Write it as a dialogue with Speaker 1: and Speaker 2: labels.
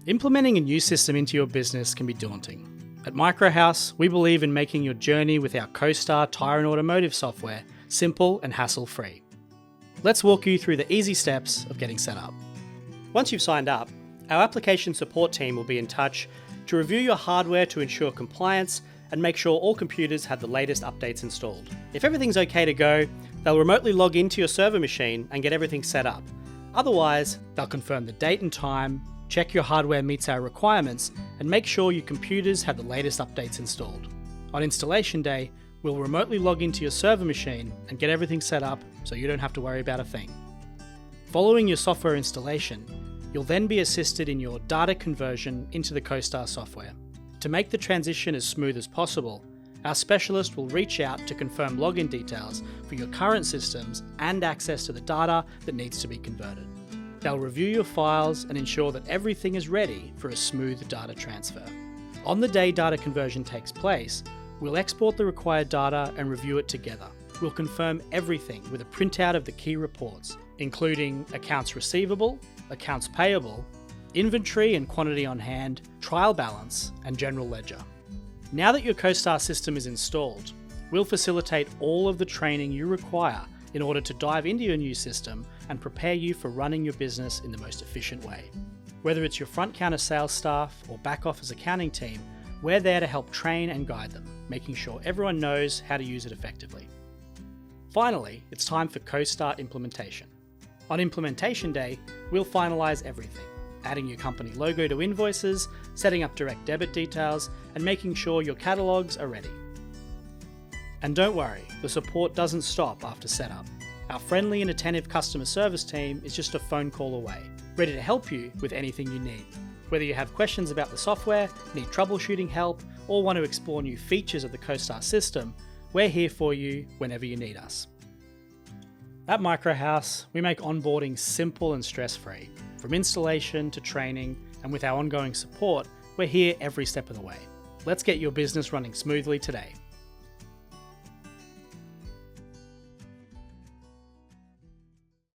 Speaker 1: Implementing a new system into your business can be daunting. At Microhouse, we believe in making your journey with our Costar, Tyre and Automotive software simple and hassle-free. Let's walk you through the easy steps of getting set up. Once you've signed up, our application support team will be in touch to review your hardware to ensure compliance and make sure all computers have the latest updates installed. If everything's okay to go, they'll remotely log into your server machine and get everything set up. Otherwise, they'll confirm the date and time, check your hardware meets our requirements, and make sure your computers have the latest updates installed. On installation day, we'll remotely log into your server machine and get everything set up so you don't have to worry about a thing. Following your software installation, you'll then be assisted in your data conversion into the Costar software. To make the transition as smooth as possible, our specialist will reach out to confirm login details for your current systems and access to the data that needs to be converted. They'll review your files and ensure that everything is ready for a smooth data transfer. On the day data conversion takes place, we'll export the required data and review it together. We'll confirm everything with a printout of the key reports, including accounts receivable, accounts payable, inventory and quantity on hand, trial balance, and general ledger. Now that your Costar system is installed, we'll facilitate all of the training you require in order to dive into your new system and prepare you for running your business in the most efficient way. Whether it's your front counter sales staff or back office accounting team, we're there to help train and guide them, making sure everyone knows how to use it effectively. Finally, it's time for Costar implementation. On implementation day, we'll finalize everything, adding your company logo to invoices, setting up direct debit details, and making sure your catalogs are ready. And don't worry, the support doesn't stop after setup. Our friendly and attentive customer service team is just a phone call away, ready to help you with anything you need. Whether you have questions about the software, need troubleshooting help, or want to explore new features of the Costar system, we're here for you whenever you need us. At Microhouse, we make onboarding simple and stress-free. From installation to training, and with our ongoing support, we're here every step of the way. Let's get your business running smoothly today.